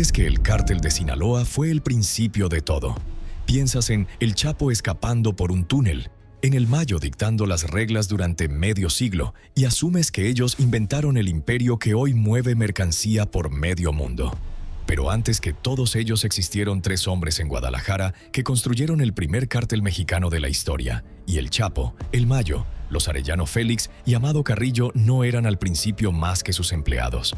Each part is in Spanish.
crees que el cártel de Sinaloa fue el principio de todo. Piensas en el Chapo escapando por un túnel, en el Mayo dictando las reglas durante medio siglo y asumes que ellos inventaron el imperio que hoy mueve mercancía por medio mundo. Pero antes que todos ellos existieron 3 hombres en Guadalajara que construyeron el primer cártel mexicano de la historia, y el Chapo, el Mayo, los Arellano Félix y Amado Carrillo no eran al principio más que sus empleados.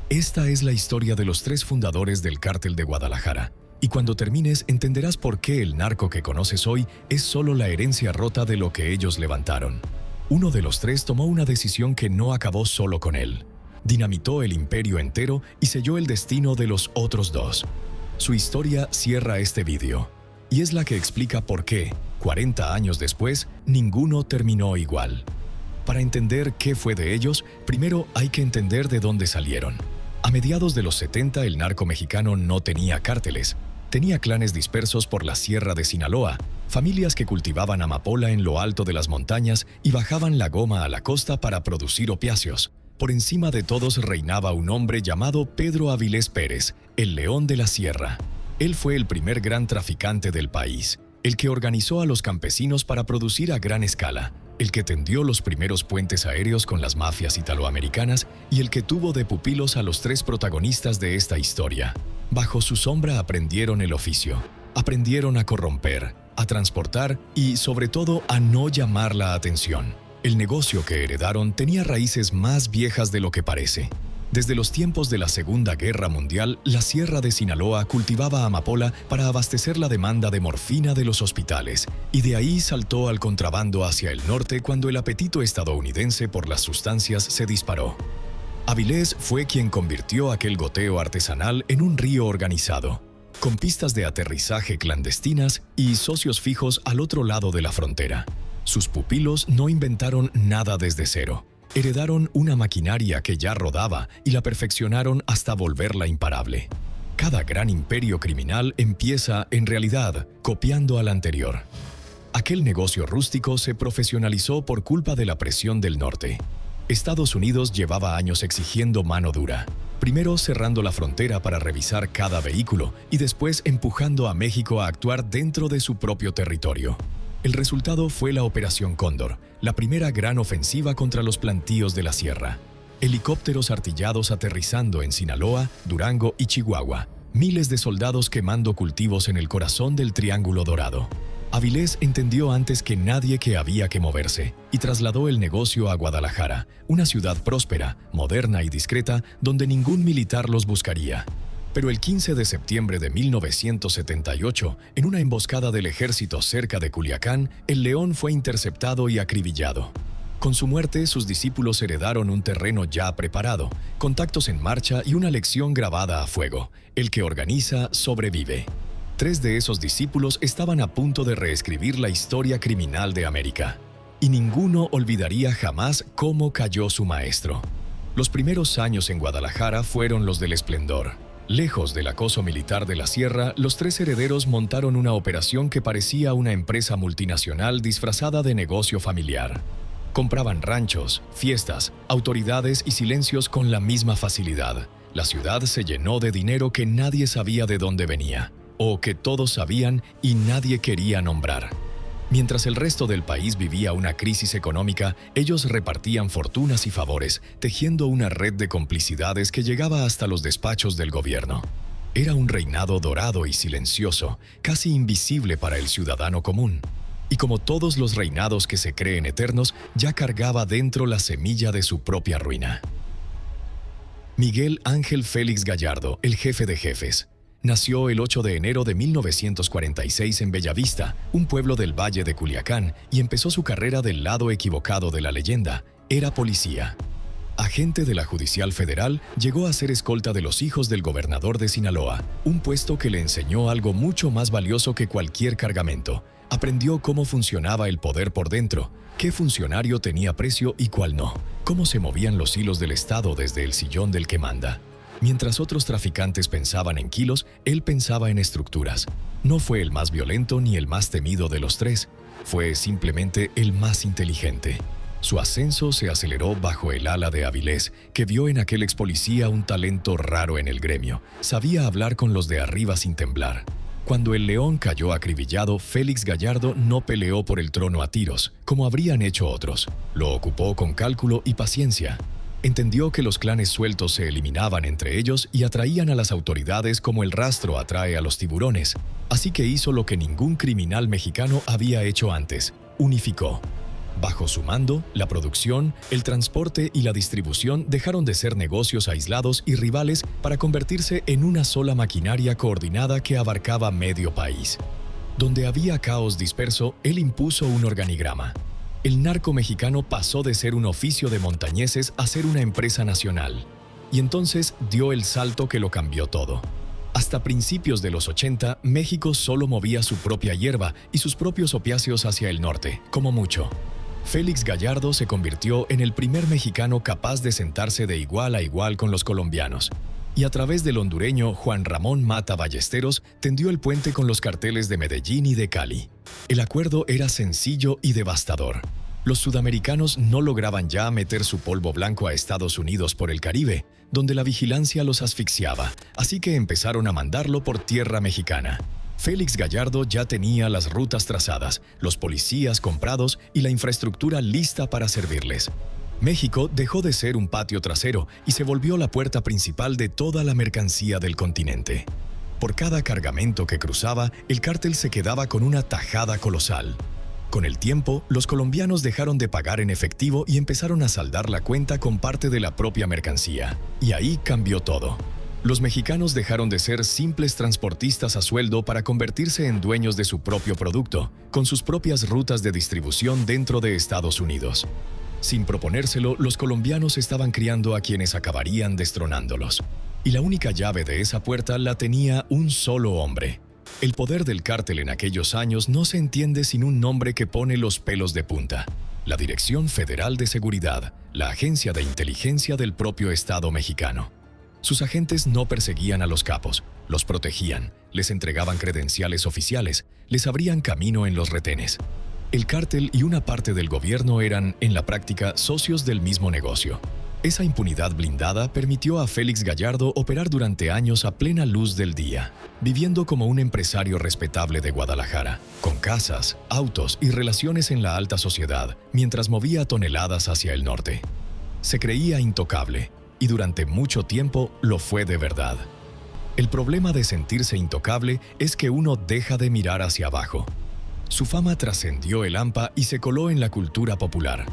Esta es la historia de los 3 fundadores del cártel de Guadalajara, y cuando termines entenderás por qué el narco que conoces hoy es solo la herencia rota de lo que ellos levantaron. Uno de los 3 tomó una decisión que no acabó solo con él. Dinamitó el imperio entero y selló el destino de los otros 2. Su historia cierra este vídeo, y es la que explica por qué, 40 años después, ninguno terminó igual. Para entender qué fue de ellos, primero hay que entender de dónde salieron. A mediados de los 70, el narco mexicano no tenía cárteles. Tenía clanes dispersos por la sierra de Sinaloa, familias que cultivaban amapola en lo alto de las montañas y bajaban la goma a la costa para producir opiáceos. Por encima de todos reinaba un hombre llamado Pedro Avilés Pérez, el León de la Sierra. Él fue el primer gran traficante del país, el que organizó a los campesinos para producir a gran escala, el que tendió los primeros puentes aéreos con las mafias italoamericanas y el que tuvo de pupilos a los 3 protagonistas de esta historia. Bajo su sombra aprendieron el oficio, aprendieron a corromper, a transportar y, sobre todo, a no llamar la atención. El negocio que heredaron tenía raíces más viejas de lo que parece. Desde los tiempos de la Segunda Guerra Mundial, la Sierra de Sinaloa cultivaba amapola para abastecer la demanda de morfina de los hospitales, y de ahí saltó al contrabando hacia el norte cuando el apetito estadounidense por las sustancias se disparó. Avilés fue quien convirtió aquel goteo artesanal en un río organizado, con pistas de aterrizaje clandestinas y socios fijos al otro lado de la frontera. Sus pupilos no inventaron nada desde cero. Heredaron una maquinaria que ya rodaba y la perfeccionaron hasta volverla imparable. Cada gran imperio criminal empieza, en realidad, copiando al anterior. Aquel negocio rústico se profesionalizó por culpa de la presión del norte. Estados Unidos llevaba años exigiendo mano dura, primero cerrando la frontera para revisar cada vehículo y después empujando a México a actuar dentro de su propio territorio. El resultado fue la Operación Cóndor, la primera gran ofensiva contra los plantíos de la sierra. Helicópteros artillados aterrizando en Sinaloa, Durango y Chihuahua. Miles de soldados quemando cultivos en el corazón del Triángulo Dorado. Avilés entendió antes que nadie que había que moverse y trasladó el negocio a Guadalajara, una ciudad próspera, moderna y discreta donde ningún militar los buscaría. Pero el 15 de septiembre de 1978, en una emboscada del ejército cerca de Culiacán, el León fue interceptado y acribillado. Con su muerte, sus discípulos heredaron un terreno ya preparado, contactos en marcha y una lección grabada a fuego: el que organiza, sobrevive. 3 de esos discípulos estaban a punto de reescribir la historia criminal de América. Y ninguno olvidaría jamás cómo cayó su maestro. Los primeros años en Guadalajara fueron los del esplendor. Lejos del acoso militar de la sierra, los 3 herederos montaron una operación que parecía una empresa multinacional disfrazada de negocio familiar. Compraban ranchos, fiestas, autoridades y silencios con la misma facilidad. La ciudad se llenó de dinero que nadie sabía de dónde venía, o que todos sabían y nadie quería nombrar. Mientras el resto del país vivía una crisis económica, ellos repartían fortunas y favores, tejiendo una red de complicidades que llegaba hasta los despachos del gobierno. Era un reinado dorado y silencioso, casi invisible para el ciudadano común. Y como todos los reinados que se creen eternos, ya cargaba dentro la semilla de su propia ruina. Miguel Ángel Félix Gallardo, el jefe de jefes. Nació el 8 de enero de 1946 en Bellavista, un pueblo del Valle de Culiacán, y empezó su carrera del lado equivocado de la leyenda. Era policía. Agente de la Judicial Federal, llegó a ser escolta de los hijos del gobernador de Sinaloa, un puesto que le enseñó algo mucho más valioso que cualquier cargamento. Aprendió cómo funcionaba el poder por dentro, qué funcionario tenía precio y cuál no, cómo se movían los hilos del Estado desde el sillón del que manda. Mientras otros traficantes pensaban en kilos, él pensaba en estructuras. No fue el más violento ni el más temido de los 3, fue simplemente el más inteligente. Su ascenso se aceleró bajo el ala de Avilés, que vio en aquel expolicía un talento raro en el gremio. Sabía hablar con los de arriba sin temblar. Cuando el león cayó acribillado, Félix Gallardo no peleó por el trono a tiros, como habrían hecho otros. Lo ocupó con cálculo y paciencia. Entendió que los clanes sueltos se eliminaban entre ellos y atraían a las autoridades como el rastro atrae a los tiburones. Así que hizo lo que ningún criminal mexicano había hecho antes: unificó. Bajo su mando, la producción, el transporte y la distribución dejaron de ser negocios aislados y rivales para convertirse en una sola maquinaria coordinada que abarcaba medio país. Donde había caos disperso, él impuso un organigrama. El narco mexicano pasó de ser un oficio de montañeses a ser una empresa nacional. Y entonces dio el salto que lo cambió todo. Hasta principios de los 80, México solo movía su propia hierba y sus propios opiáceos hacia el norte, como mucho. Félix Gallardo se convirtió en el primer mexicano capaz de sentarse de igual a igual con los colombianos. Y a través del hondureño Juan Ramón Mata Ballesteros tendió el puente con los carteles de Medellín y de Cali. El acuerdo era sencillo y devastador. Los sudamericanos no lograban ya meter su polvo blanco a Estados Unidos por el Caribe, donde la vigilancia los asfixiaba, así que empezaron a mandarlo por tierra mexicana. Félix Gallardo ya tenía las rutas trazadas, los policías comprados y la infraestructura lista para servirles. México dejó de ser un patio trasero y se volvió la puerta principal de toda la mercancía del continente. Por cada cargamento que cruzaba, el cártel se quedaba con una tajada colosal. Con el tiempo, los colombianos dejaron de pagar en efectivo y empezaron a saldar la cuenta con parte de la propia mercancía. Y ahí cambió todo. Los mexicanos dejaron de ser simples transportistas a sueldo para convertirse en dueños de su propio producto, con sus propias rutas de distribución dentro de Estados Unidos. Sin proponérselo, los colombianos estaban criando a quienes acabarían destronándolos. Y la única llave de esa puerta la tenía un solo hombre. El poder del cártel en aquellos años no se entiende sin un nombre que pone los pelos de punta: la Dirección Federal de Seguridad, la agencia de inteligencia del propio Estado mexicano. Sus agentes no perseguían a los capos, los protegían, les entregaban credenciales oficiales, les abrían camino en los retenes. El cártel y una parte del gobierno eran, en la práctica, socios del mismo negocio. Esa impunidad blindada permitió a Félix Gallardo operar durante años a plena luz del día, viviendo como un empresario respetable de Guadalajara, con casas, autos y relaciones en la alta sociedad, mientras movía toneladas hacia el norte. Se creía intocable, y durante mucho tiempo lo fue de verdad. El problema de sentirse intocable es que uno deja de mirar hacia abajo. Su fama trascendió el hampa y se coló en la cultura popular.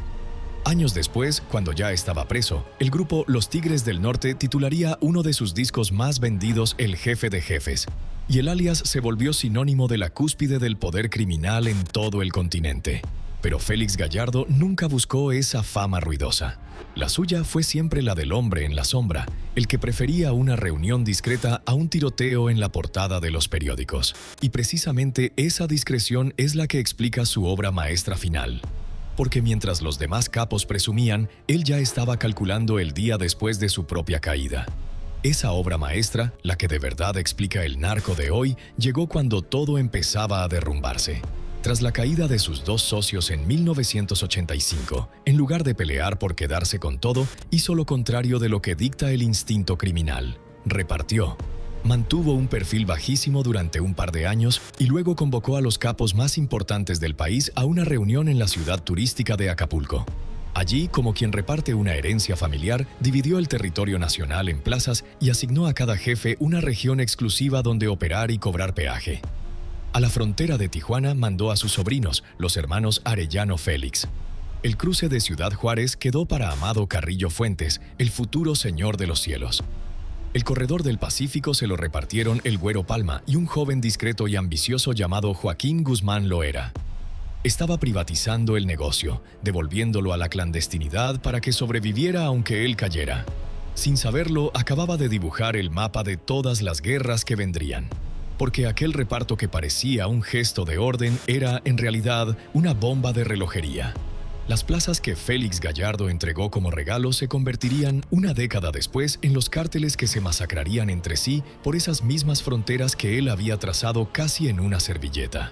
Años después, cuando ya estaba preso, el grupo Los Tigres del Norte titularía uno de sus discos más vendidos El Jefe de Jefes, y el alias se volvió sinónimo de la cúspide del poder criminal en todo el continente. Pero Félix Gallardo nunca buscó esa fama ruidosa. La suya fue siempre la del hombre en la sombra, el que prefería una reunión discreta a un tiroteo en la portada de los periódicos. Y precisamente esa discreción es la que explica su obra maestra final. Porque mientras los demás capos presumían, él ya estaba calculando el día después de su propia caída. Esa obra maestra, la que de verdad explica el narco de hoy, llegó cuando todo empezaba a derrumbarse. Tras la caída de sus dos socios en 1985, en lugar de pelear por quedarse con todo, hizo lo contrario de lo que dicta el instinto criminal: repartió. Mantuvo un perfil bajísimo durante un par de años y luego convocó a los capos más importantes del país a una reunión en la ciudad turística de Acapulco. Allí, como quien reparte una herencia familiar, dividió el territorio nacional en plazas y asignó a cada jefe una región exclusiva donde operar y cobrar peaje. A la frontera de Tijuana mandó a sus sobrinos, los hermanos Arellano Félix. El cruce de Ciudad Juárez quedó para Amado Carrillo Fuentes, el futuro señor de los cielos. El corredor del Pacífico se lo repartieron el Güero Palma y un joven discreto y ambicioso llamado Joaquín Guzmán Loera. Estaba privatizando el negocio, devolviéndolo a la clandestinidad para que sobreviviera aunque él cayera. Sin saberlo, acababa de dibujar el mapa de todas las guerras que vendrían. Porque aquel reparto que parecía un gesto de orden era, en realidad, una bomba de relojería. Las plazas que Félix Gallardo entregó como regalo se convertirían, una década después, en los cárteles que se masacrarían entre sí por esas mismas fronteras que él había trazado casi en una servilleta.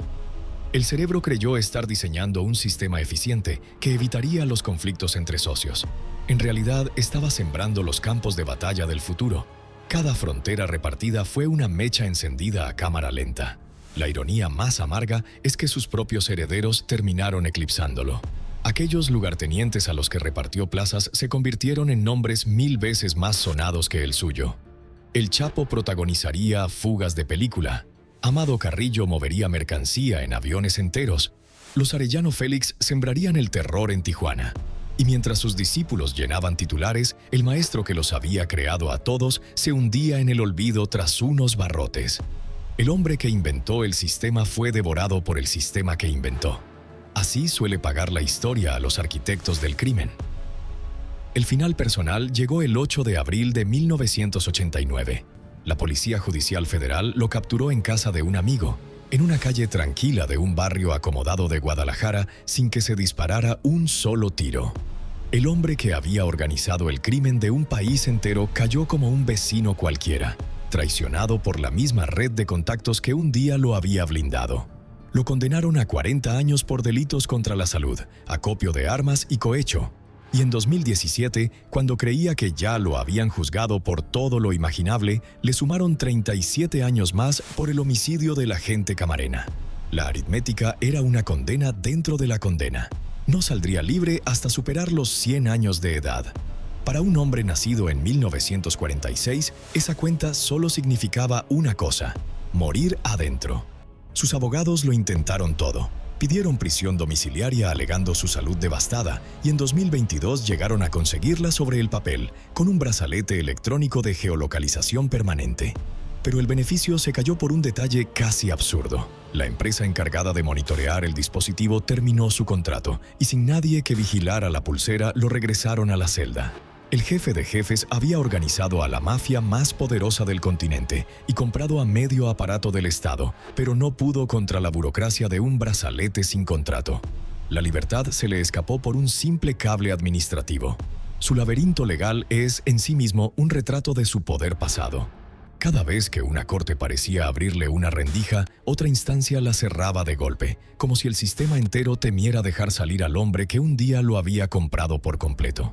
El cerebro creyó estar diseñando un sistema eficiente que evitaría los conflictos entre socios. En realidad, estaba sembrando los campos de batalla del futuro. Cada frontera repartida fue una mecha encendida a cámara lenta. La ironía más amarga es que sus propios herederos terminaron eclipsándolo. Aquellos lugartenientes a los que repartió plazas se convirtieron en nombres 1000 veces más sonados que el suyo. El Chapo protagonizaría fugas de película. Amado Carrillo movería mercancía en aviones enteros. Los Arellano Félix sembrarían el terror en Tijuana. Y mientras sus discípulos llenaban titulares, el maestro que los había creado a todos se hundía en el olvido tras unos barrotes. El hombre que inventó el sistema fue devorado por el sistema que inventó. Así suele pagar la historia a los arquitectos del crimen. El final personal llegó el 8 de abril de 1989. La Policía Judicial Federal lo capturó en casa de un amigo, en una calle tranquila de un barrio acomodado de Guadalajara, sin que se disparara un solo tiro. El hombre que había organizado el crimen de un país entero cayó como un vecino cualquiera, traicionado por la misma red de contactos que un día lo había blindado. Lo condenaron a 40 años por delitos contra la salud, acopio de armas y cohecho. Y en 2017, cuando creía que ya lo habían juzgado por todo lo imaginable, le sumaron 37 años más por el homicidio del agente Camarena. La aritmética era una condena dentro de la condena. No saldría libre hasta superar los 100 años de edad. Para un hombre nacido en 1946, esa cuenta solo significaba una cosa: morir adentro. Sus abogados lo intentaron todo. Pidieron prisión domiciliaria alegando su salud devastada y en 2022 llegaron a conseguirla sobre el papel, con un brazalete electrónico de geolocalización permanente. Pero el beneficio se cayó por un detalle casi absurdo. La empresa encargada de monitorear el dispositivo terminó su contrato y sin nadie que vigilara la pulsera lo regresaron a la celda. El jefe de jefes había organizado a la mafia más poderosa del continente y comprado a medio aparato del Estado, pero no pudo contra la burocracia de un brazalete sin contrato. La libertad se le escapó por un simple cable administrativo. Su laberinto legal es, en sí mismo, un retrato de su poder pasado. Cada vez que una corte parecía abrirle una rendija, otra instancia la cerraba de golpe, como si el sistema entero temiera dejar salir al hombre que un día lo había comprado por completo.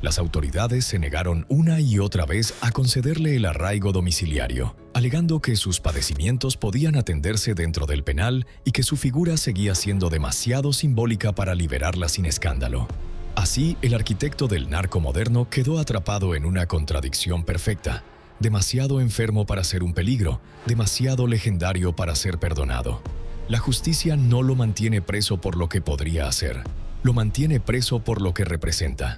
Las autoridades se negaron una y otra vez a concederle el arraigo domiciliario, alegando que sus padecimientos podían atenderse dentro del penal y que su figura seguía siendo demasiado simbólica para liberarla sin escándalo. Así, el arquitecto del narco moderno quedó atrapado en una contradicción perfecta: demasiado enfermo para ser un peligro, demasiado legendario para ser perdonado. La justicia no lo mantiene preso por lo que podría hacer, lo mantiene preso por lo que representa.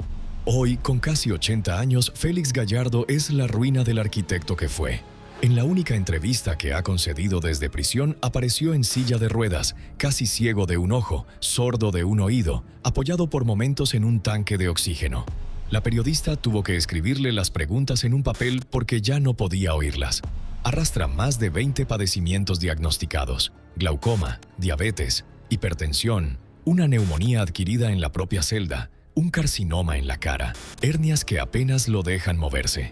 Hoy, con casi 80 años, Félix Gallardo es la ruina del arquitecto que fue. En la única entrevista que ha concedido desde prisión, apareció en silla de ruedas, casi ciego de un ojo, sordo de un oído, apoyado por momentos en un tanque de oxígeno. La periodista tuvo que escribirle las preguntas en un papel porque ya no podía oírlas. Arrastra más de 20 padecimientos diagnosticados: glaucoma, diabetes, hipertensión, una neumonía adquirida en la propia celda, un carcinoma en la cara, hernias que apenas lo dejan moverse.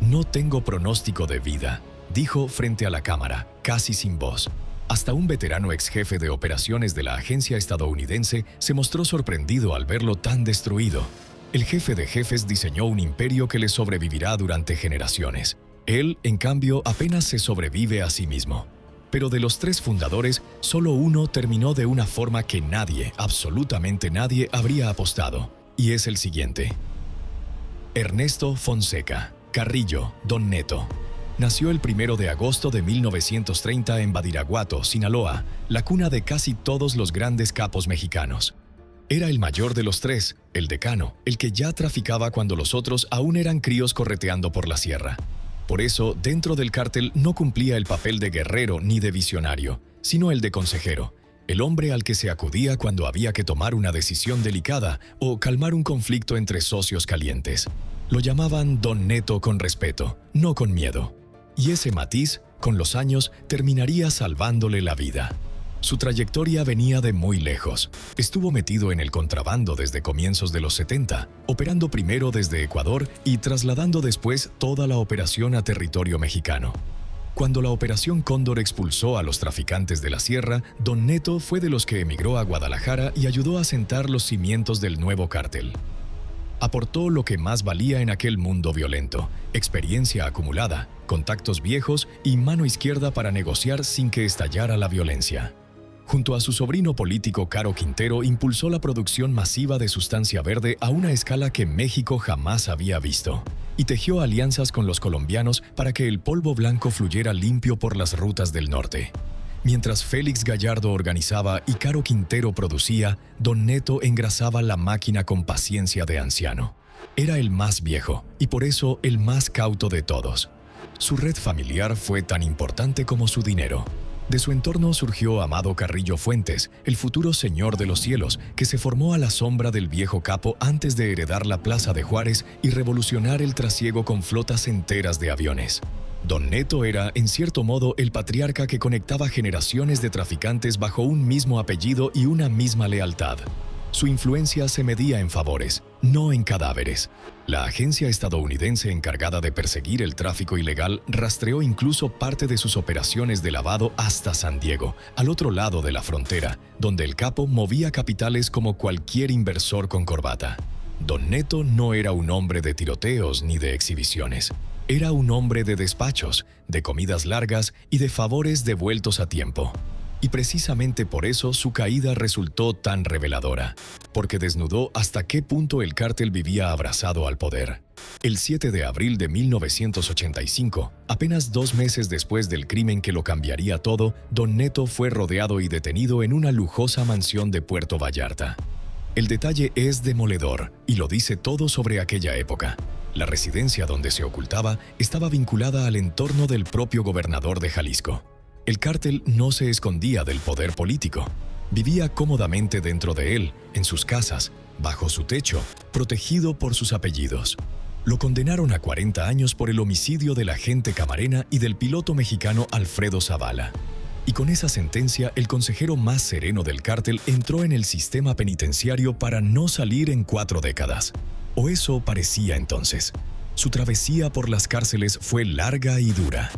«No tengo pronóstico de vida», dijo frente a la cámara, casi sin voz. Hasta un veterano ex jefe de operaciones de la agencia estadounidense se mostró sorprendido al verlo tan destruido. El jefe de jefes diseñó un imperio que le sobrevivirá durante generaciones. Él, en cambio, apenas se sobrevive a sí mismo. Pero de los 3 fundadores, solo uno terminó de una forma que nadie, absolutamente nadie, habría apostado. Y es el siguiente: Ernesto Fonseca Carrillo, Don Neto. Nació el 1 de agosto de 1930 en Badiraguato, Sinaloa, la cuna de casi todos los grandes capos mexicanos. Era el mayor de los 3, el decano, el que ya traficaba cuando los otros aún eran críos correteando por la sierra. Por eso, dentro del cártel no cumplía el papel de guerrero ni de visionario, sino el de consejero, el hombre al que se acudía cuando había que tomar una decisión delicada o calmar un conflicto entre socios calientes. Lo llamaban Don Neto con respeto, no con miedo. Y ese matiz, con los años, terminaría salvándole la vida. Su trayectoria venía de muy lejos. Estuvo metido en el contrabando desde comienzos de los 70, operando primero desde Ecuador y trasladando después toda la operación a territorio mexicano. Cuando la Operación Cóndor expulsó a los traficantes de la sierra, Don Neto fue de los que emigró a Guadalajara y ayudó a sentar los cimientos del nuevo cártel. Aportó lo que más valía en aquel mundo violento: experiencia acumulada, contactos viejos y mano izquierda para negociar sin que estallara la violencia. Junto a su sobrino político Caro Quintero, impulsó la producción masiva de sustancia verde a una escala que México jamás había visto, y tejió alianzas con los colombianos para que el polvo blanco fluyera limpio por las rutas del norte. Mientras Félix Gallardo organizaba y Caro Quintero producía, Don Neto engrasaba la máquina con paciencia de anciano. Era el más viejo y por eso el más cauto de todos. Su red familiar fue tan importante como su dinero. De su entorno surgió Amado Carrillo Fuentes, el futuro señor de los cielos, que se formó a la sombra del viejo capo antes de heredar la Plaza de Juárez y revolucionar el trasiego con flotas enteras de aviones. Don Neto era, en cierto modo, el patriarca que conectaba generaciones de traficantes bajo un mismo apellido y una misma lealtad. Su influencia se medía en favores, no en cadáveres. La agencia estadounidense encargada de perseguir el tráfico ilegal rastreó incluso parte de sus operaciones de lavado hasta San Diego, al otro lado de la frontera, donde el capo movía capitales como cualquier inversor con corbata. Don Neto no era un hombre de tiroteos ni de exhibiciones. Era un hombre de despachos, de comidas largas y de favores devueltos a tiempo. Y precisamente por eso su caída resultó tan reveladora, porque desnudó hasta qué punto el cártel vivía abrazado al poder. El 7 de abril de 1985, apenas 2 meses después del crimen que lo cambiaría todo, Don Neto fue rodeado y detenido en una lujosa mansión de Puerto Vallarta. El detalle es demoledor y lo dice todo sobre aquella época. La residencia donde se ocultaba estaba vinculada al entorno del propio gobernador de Jalisco. El cártel no se escondía del poder político. Vivía cómodamente dentro de él, en sus casas, bajo su techo, protegido por sus apellidos. Lo condenaron a 40 años por el homicidio del agente Camarena y del piloto mexicano Alfredo Zavala. Y con esa sentencia, el consejero más sereno del cártel entró en el sistema penitenciario para no salir en 4 décadas. O eso parecía entonces. Su travesía por las cárceles fue larga y dura.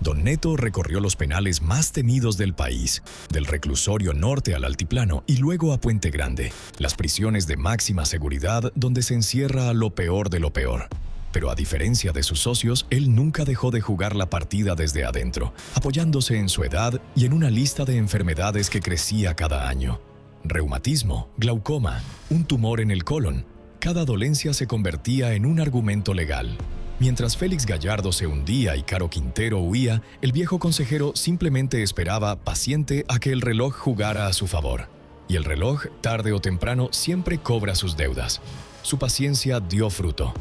Don Neto recorrió los penales más temidos del país, del reclusorio norte al altiplano y luego a Puente Grande, las prisiones de máxima seguridad donde se encierra a lo peor de lo peor. Pero a diferencia de sus socios, él nunca dejó de jugar la partida desde adentro, apoyándose en su edad y en una lista de enfermedades que crecía cada año. Reumatismo, glaucoma, un tumor en el colon. Cada dolencia se convertía en un argumento legal. Mientras Félix Gallardo se hundía y Caro Quintero huía, el viejo consejero simplemente esperaba, paciente, a que el reloj jugara a su favor. Y el reloj, tarde o temprano, siempre cobra sus deudas. Su paciencia dio fruto.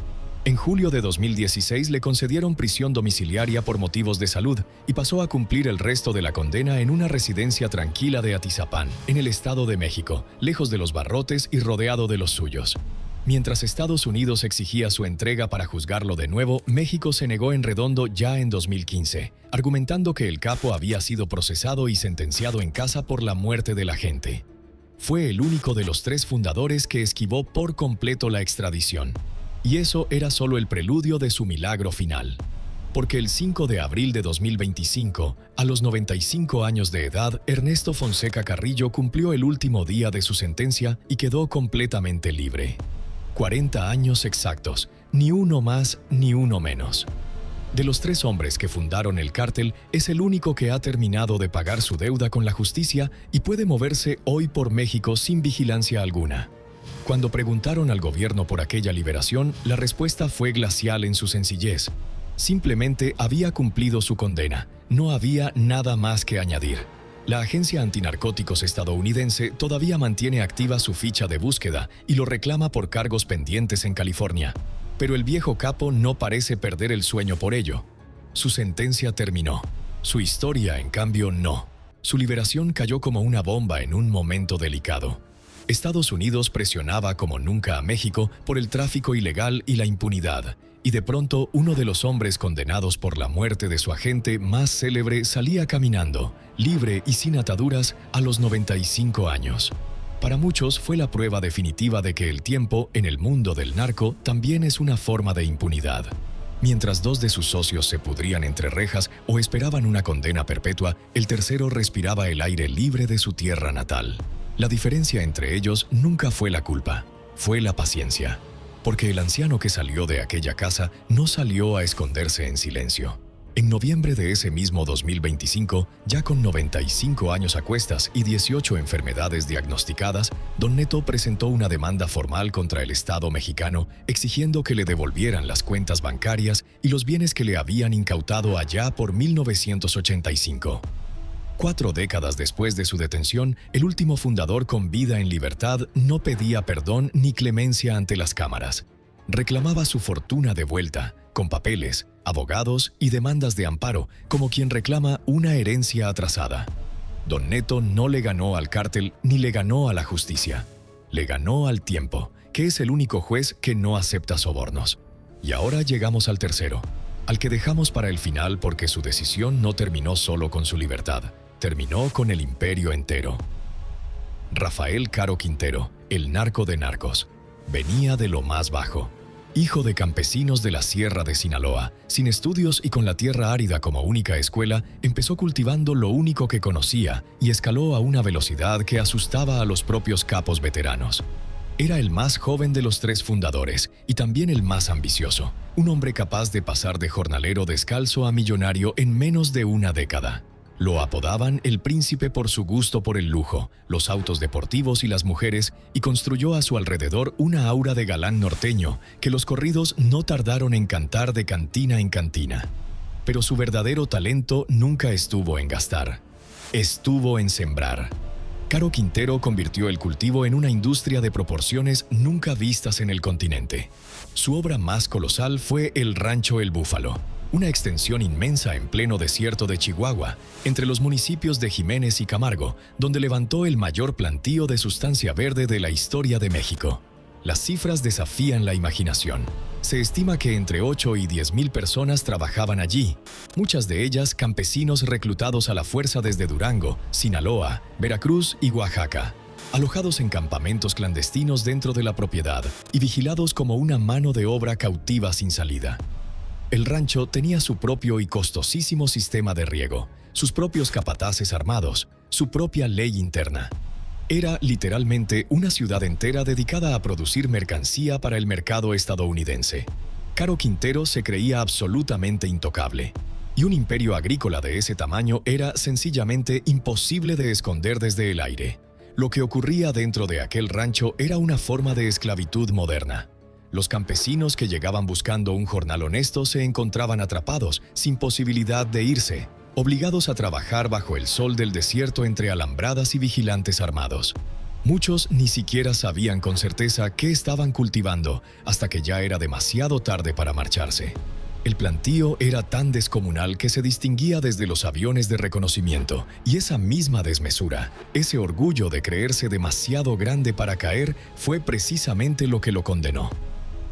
En julio de 2016 le concedieron prisión domiciliaria por motivos de salud y pasó a cumplir el resto de la condena en una residencia tranquila de Atizapán, en el Estado de México, lejos de los barrotes y rodeado de los suyos. Mientras Estados Unidos exigía su entrega para juzgarlo de nuevo, México se negó en redondo ya en 2015, argumentando que el capo había sido procesado y sentenciado en casa por la muerte del agente. Fue el único de los 3 fundadores que esquivó por completo la extradición. Y eso era solo el preludio de su milagro final. Porque el 5 de abril de 2025, a los 95 años de edad, Ernesto Fonseca Carrillo cumplió el último día de su sentencia y quedó completamente libre. 40 años exactos, ni uno más ni uno menos. De los 3 hombres que fundaron el cártel, es el único que ha terminado de pagar su deuda con la justicia y puede moverse hoy por México sin vigilancia alguna. Cuando preguntaron al gobierno por aquella liberación, la respuesta fue glacial en su sencillez. Simplemente había cumplido su condena, no había nada más que añadir. La agencia antinarcóticos estadounidense todavía mantiene activa su ficha de búsqueda y lo reclama por cargos pendientes en California. Pero el viejo capo no parece perder el sueño por ello. Su sentencia terminó. Su historia, en cambio, no. Su liberación cayó como una bomba en un momento delicado. Estados Unidos presionaba como nunca a México por el tráfico ilegal y la impunidad. Y de pronto, uno de los hombres condenados por la muerte de su agente más célebre salía caminando, libre y sin ataduras, a los 95 años. Para muchos fue la prueba definitiva de que el tiempo, en el mundo del narco, también es una forma de impunidad. Mientras dos de sus socios se pudrían entre rejas o esperaban una condena perpetua, el tercero respiraba el aire libre de su tierra natal. La diferencia entre ellos nunca fue la culpa, fue la paciencia, porque el anciano que salió de aquella casa no salió a esconderse en silencio. En noviembre de ese mismo 2025, ya con 95 años a cuestas y 18 enfermedades diagnosticadas, Don Neto presentó una demanda formal contra el Estado mexicano exigiendo que le devolvieran las cuentas bancarias y los bienes que le habían incautado allá por 1985. 4 décadas después de su detención, el último fundador con vida en libertad no pedía perdón ni clemencia ante las cámaras. Reclamaba su fortuna de vuelta, con papeles, abogados y demandas de amparo, como quien reclama una herencia atrasada. Don Neto no le ganó al cártel ni le ganó a la justicia. Le ganó al tiempo, que es el único juez que no acepta sobornos. Y ahora llegamos al tercero, al que dejamos para el final porque su decisión no terminó solo con su libertad, terminó con el imperio entero. Rafael Caro Quintero, el narco de narcos, venía de lo más bajo. Hijo de campesinos de la Sierra de Sinaloa, sin estudios y con la tierra árida como única escuela, empezó cultivando lo único que conocía y escaló a una velocidad que asustaba a los propios capos veteranos. Era el más joven de los 3 fundadores y también el más ambicioso, un hombre capaz de pasar de jornalero descalzo a millonario en menos de una década. Lo apodaban el príncipe por su gusto por el lujo, los autos deportivos y las mujeres, y construyó a su alrededor una aura de galán norteño que los corridos no tardaron en cantar de cantina en cantina. Pero su verdadero talento nunca estuvo en gastar, estuvo en sembrar. Caro Quintero convirtió el cultivo en una industria de proporciones nunca vistas en el continente. Su obra más colosal fue el Rancho El Búfalo, una extensión inmensa en pleno desierto de Chihuahua, entre los municipios de Jiménez y Camargo, donde levantó el mayor plantío de sustancia verde de la historia de México. Las cifras desafían la imaginación. Se estima que entre 8 y 10 mil personas trabajaban allí, muchas de ellas campesinos reclutados a la fuerza desde Durango, Sinaloa, Veracruz y Oaxaca, alojados en campamentos clandestinos dentro de la propiedad y vigilados como una mano de obra cautiva sin salida. El rancho tenía su propio y costosísimo sistema de riego, sus propios capataces armados, su propia ley interna. Era literalmente una ciudad entera dedicada a producir mercancía para el mercado estadounidense. Caro Quintero se creía absolutamente intocable, y un imperio agrícola de ese tamaño era sencillamente imposible de esconder desde el aire. Lo que ocurría dentro de aquel rancho era una forma de esclavitud moderna. Los campesinos que llegaban buscando un jornal honesto se encontraban atrapados, sin posibilidad de irse, obligados a trabajar bajo el sol del desierto entre alambradas y vigilantes armados. Muchos ni siquiera sabían con certeza qué estaban cultivando hasta que ya era demasiado tarde para marcharse. El plantío era tan descomunal que se distinguía desde los aviones de reconocimiento, y esa misma desmesura, ese orgullo de creerse demasiado grande para caer, fue precisamente lo que lo condenó.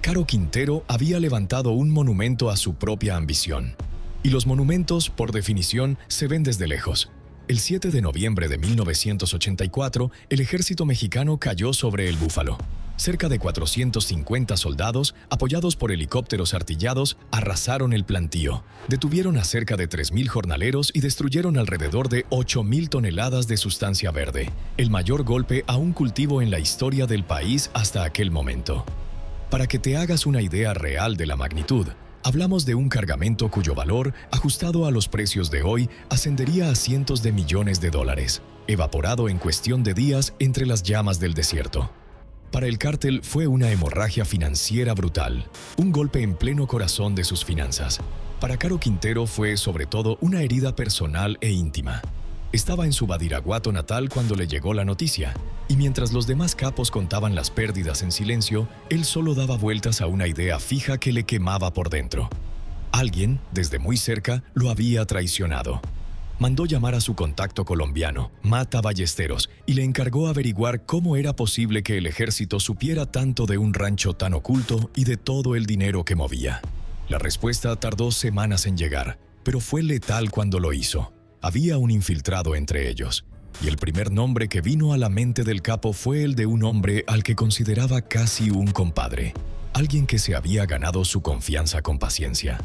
Caro Quintero había levantado un monumento a su propia ambición. Y los monumentos, por definición, se ven desde lejos. El 7 de noviembre de 1984, el ejército mexicano cayó sobre El Búfalo. Cerca de 450 soldados, apoyados por helicópteros artillados, arrasaron el plantío, detuvieron a cerca de 3.000 jornaleros y destruyeron alrededor de 8.000 toneladas de sustancia verde, el mayor golpe a un cultivo en la historia del país hasta aquel momento. Para que te hagas una idea real de la magnitud, hablamos de un cargamento cuyo valor, ajustado a los precios de hoy, ascendería a cientos de millones de dólares, evaporado en cuestión de días entre las llamas del desierto. Para el cártel fue una hemorragia financiera brutal, un golpe en pleno corazón de sus finanzas. Para Caro Quintero fue, sobre todo, una herida personal e íntima. Estaba en su Badiraguato natal cuando le llegó la noticia, y mientras los demás capos contaban las pérdidas en silencio, él solo daba vueltas a una idea fija que le quemaba por dentro. Alguien, desde muy cerca, lo había traicionado. Mandó llamar a su contacto colombiano, Mata Ballesteros, y le encargó averiguar cómo era posible que el ejército supiera tanto de un rancho tan oculto y de todo el dinero que movía. La respuesta tardó semanas en llegar, pero fue letal cuando lo hizo. Había un infiltrado entre ellos, y el primer nombre que vino a la mente del capo fue el de un hombre al que consideraba casi un compadre. alguien que se había ganado su confianza con paciencia.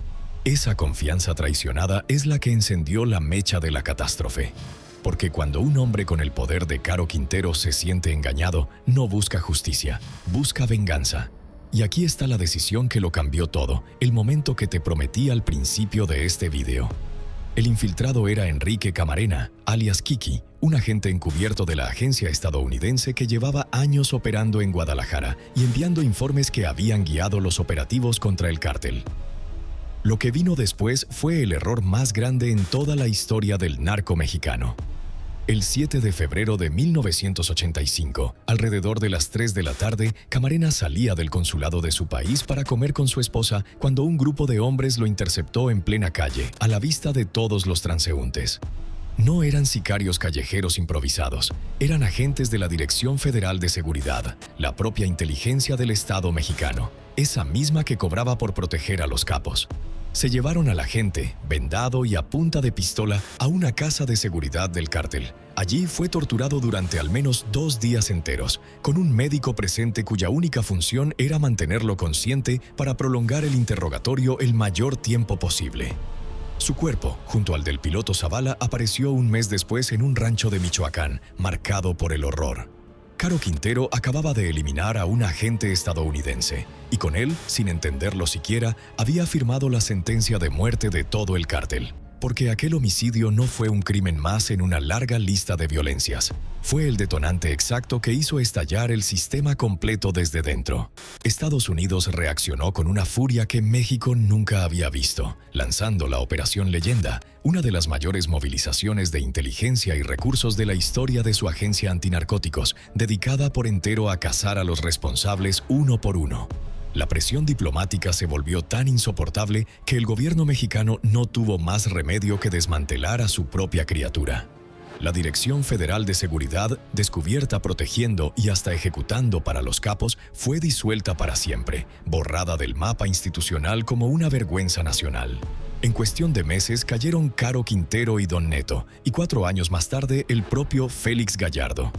Esa confianza traicionada es la que encendió la mecha de la catástrofe. Porque cuando un hombre con el poder de Caro Quintero se siente engañado, no busca justicia, busca venganza. Y aquí está la decisión que lo cambió todo, el momento que te prometí al principio de este video. El infiltrado era Enrique Camarena, alias Kiki, un agente encubierto de la agencia estadounidense que llevaba años operando en Guadalajara y enviando informes que habían guiado los operativos contra el cártel. Lo que vino después fue el error más grande en toda la historia del narco mexicano. El 7 de febrero de 1985, alrededor de las 3 de la tarde, Camarena salía del consulado de su país para comer con su esposa cuando un grupo de hombres lo interceptó en plena calle, a la vista de todos los transeúntes. No eran sicarios callejeros improvisados, eran agentes de la Dirección Federal de Seguridad, la propia inteligencia del Estado mexicano, esa misma que cobraba por proteger a los capos. Se llevaron al agente, vendado y a punta de pistola, a una casa de seguridad del cártel. Allí fue torturado durante al menos 2 días enteros, con un médico presente cuya única función era mantenerlo consciente para prolongar el interrogatorio el mayor tiempo posible. Su cuerpo, junto al del piloto Zavala, apareció un mes después en un rancho de Michoacán, marcado por el horror. Caro Quintero acababa de eliminar a un agente estadounidense, y con él, sin entenderlo siquiera, había firmado la sentencia de muerte de todo el cártel. Porque aquel homicidio no fue un crimen más en una larga lista de violencias. Fue el detonante exacto que hizo estallar el sistema completo desde dentro. Estados Unidos reaccionó con una furia que México nunca había visto, lanzando la Operación Leyenda, una de las mayores movilizaciones de inteligencia y recursos de la historia de su agencia antinarcóticos, dedicada por entero a cazar a los responsables uno por uno. La presión diplomática se volvió tan insoportable que el gobierno mexicano no tuvo más remedio que desmantelar a su propia criatura. La Dirección Federal de Seguridad, descubierta protegiendo y hasta ejecutando para los capos, fue disuelta para siempre, borrada del mapa institucional como una vergüenza nacional. En cuestión de meses cayeron Caro Quintero y Don Neto, y 4 años más tarde el propio Félix Gallardo.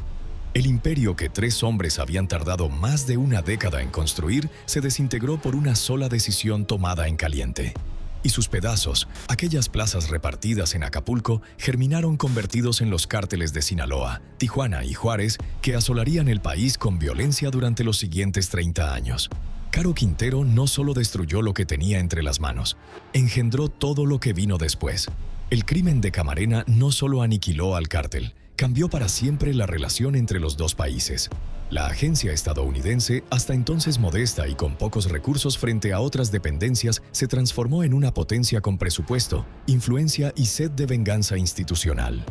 El imperio que 3 hombres habían tardado más de una década en construir se desintegró por una sola decisión tomada en caliente. Y sus pedazos, aquellas plazas repartidas en Acapulco, germinaron convertidos en los cárteles de Sinaloa, Tijuana y Juárez que asolarían el país con violencia durante los siguientes 30 años. Caro Quintero no solo destruyó lo que tenía entre las manos, engendró todo lo que vino después. El crimen de Camarena no solo aniquiló al cártel, cambió para siempre la relación entre los dos países. La agencia estadounidense, hasta entonces modesta y con pocos recursos frente a otras dependencias, se transformó en una potencia con presupuesto, influencia y sed de venganza institucional.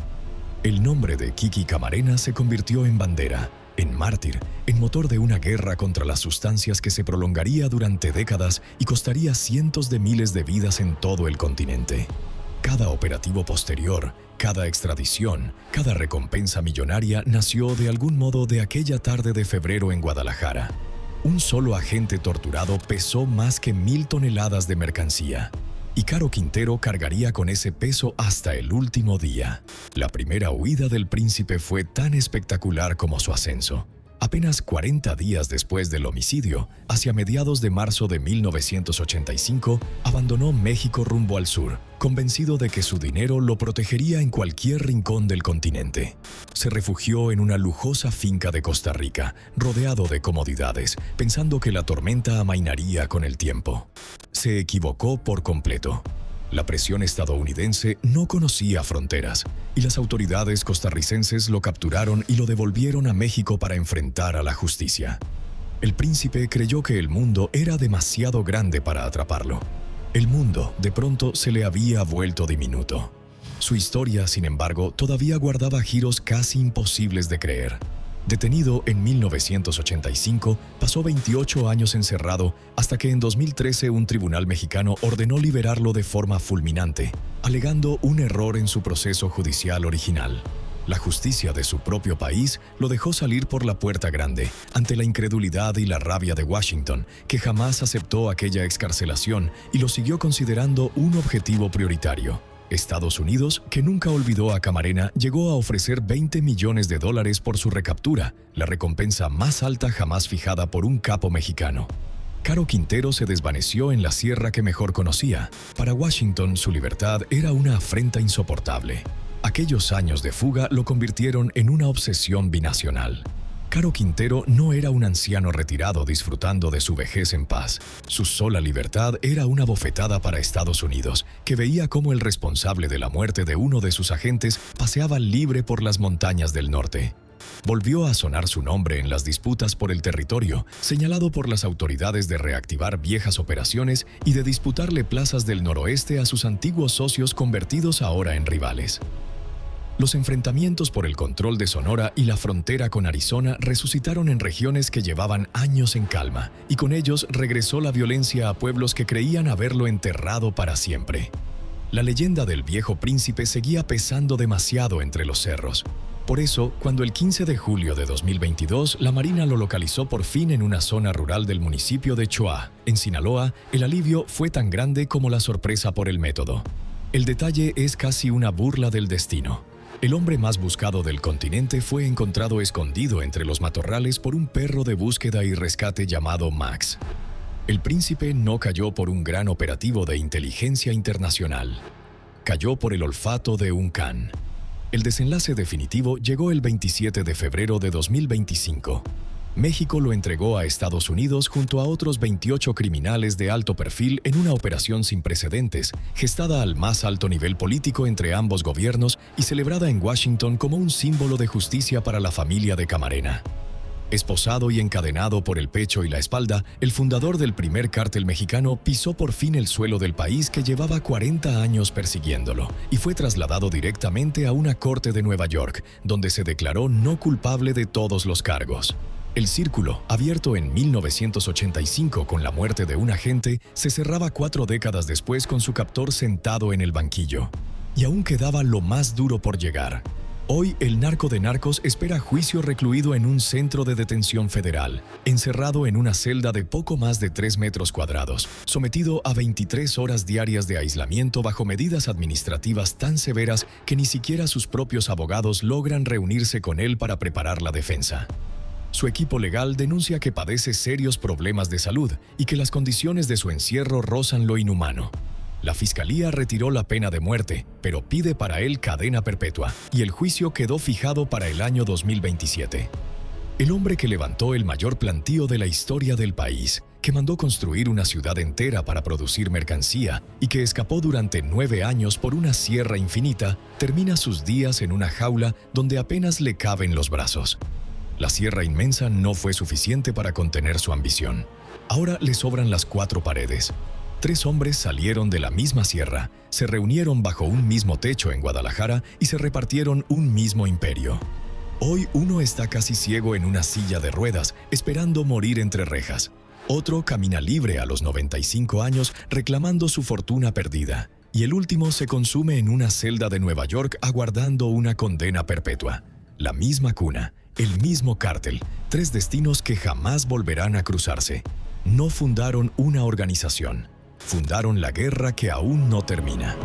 El nombre de Kiki Camarena se convirtió en bandera, en mártir, en motor de una guerra contra las sustancias que se prolongaría durante décadas y costaría cientos de miles de vidas en todo el continente. Cada operativo posterior, cada extradición, cada recompensa millonaria nació de algún modo de aquella tarde de febrero en Guadalajara. Un solo agente torturado pesó más que 1000 toneladas de mercancía. Y Caro Quintero cargaría con ese peso hasta el último día. La primera huida del príncipe fue tan espectacular como su ascenso. Apenas 40 días después del homicidio, hacia mediados de marzo de 1985, abandonó México rumbo al sur, convencido de que su dinero lo protegería en cualquier rincón del continente. Se refugió en una lujosa finca de Costa Rica, rodeado de comodidades, pensando que la tormenta amainaría con el tiempo. Se equivocó por completo. La presión estadounidense no conocía fronteras, y las autoridades costarricenses lo capturaron y lo devolvieron a México para enfrentar a la justicia. El príncipe creyó que el mundo era demasiado grande para atraparlo. El mundo, de pronto, se le había vuelto diminuto. Su historia, sin embargo, todavía guardaba giros casi imposibles de creer. Detenido en 1985, pasó 28 años encerrado hasta que en 2013 un tribunal mexicano ordenó liberarlo de forma fulminante, alegando un error en su proceso judicial original. La justicia de su propio país lo dejó salir por la puerta grande, ante la incredulidad y la rabia de Washington, que jamás aceptó aquella excarcelación y lo siguió considerando un objetivo prioritario. Estados Unidos, que nunca olvidó a Camarena, llegó a ofrecer $20 millones por su recaptura, la recompensa más alta jamás fijada por un capo mexicano. Caro Quintero se desvaneció en la sierra que mejor conocía. Para Washington, su libertad era una afrenta insoportable. Aquellos años de fuga lo convirtieron en una obsesión binacional. Caro Quintero no era un anciano retirado disfrutando de su vejez en paz. Su sola libertad era una bofetada para Estados Unidos, que veía cómo el responsable de la muerte de uno de sus agentes paseaba libre por las montañas del norte. Volvió a sonar su nombre en las disputas por el territorio, señalado por las autoridades de reactivar viejas operaciones y de disputarle plazas del noroeste a sus antiguos socios convertidos ahora en rivales. Los enfrentamientos por el control de Sonora y la frontera con Arizona resucitaron en regiones que llevaban años en calma, y con ellos regresó la violencia a pueblos que creían haberlo enterrado para siempre. La leyenda del viejo príncipe seguía pesando demasiado entre los cerros. Por eso, cuando el 15 de julio de 2022 la Marina lo localizó por fin en una zona rural del municipio de Choix, en Sinaloa, el alivio fue tan grande como la sorpresa por el método. El detalle es casi una burla del destino. El hombre más buscado del continente fue encontrado escondido entre los matorrales por un perro de búsqueda y rescate llamado Max. El príncipe no cayó por un gran operativo de inteligencia internacional. Cayó por el olfato de un can. El desenlace definitivo llegó el 27 de febrero de 2025. México lo entregó a Estados Unidos junto a otros 28 criminales de alto perfil en una operación sin precedentes, gestada al más alto nivel político entre ambos gobiernos y celebrada en Washington como un símbolo de justicia para la familia de Camarena. Esposado y encadenado por el pecho y la espalda, el fundador del primer cártel mexicano pisó por fin el suelo del país que llevaba 40 años persiguiéndolo y fue trasladado directamente a una corte de Nueva York, donde se declaró no culpable de todos los cargos. El círculo, abierto en 1985 con la muerte de un agente, se cerraba 4 décadas después con su captor sentado en el banquillo. Y aún quedaba lo más duro por llegar. Hoy, el narco de narcos espera juicio recluido en un centro de detención federal, encerrado en una celda de poco más de 3 metros cuadrados, sometido a 23 horas diarias de aislamiento bajo medidas administrativas tan severas que ni siquiera sus propios abogados logran reunirse con él para preparar la defensa. Su equipo legal denuncia que padece serios problemas de salud y que las condiciones de su encierro rozan lo inhumano. La fiscalía retiró la pena de muerte, pero pide para él cadena perpetua, y el juicio quedó fijado para el año 2027. El hombre que levantó el mayor plantío de la historia del país, que mandó construir una ciudad entera para producir mercancía y que escapó durante 9 años por una sierra infinita, termina sus días en una jaula donde apenas le caben los brazos. La sierra inmensa no fue suficiente para contener su ambición. Ahora le sobran las 4 paredes. 3 hombres salieron de la misma sierra, se reunieron bajo un mismo techo en Guadalajara y se repartieron un mismo imperio. Hoy uno está casi ciego en una silla de ruedas, esperando morir entre rejas. Otro camina libre a los 95 años reclamando su fortuna perdida. Y el último se consume en una celda de Nueva York aguardando una condena perpetua. La misma cuna, el mismo cártel, 3 destinos que jamás volverán a cruzarse. No fundaron una organización, fundaron la guerra que aún no termina.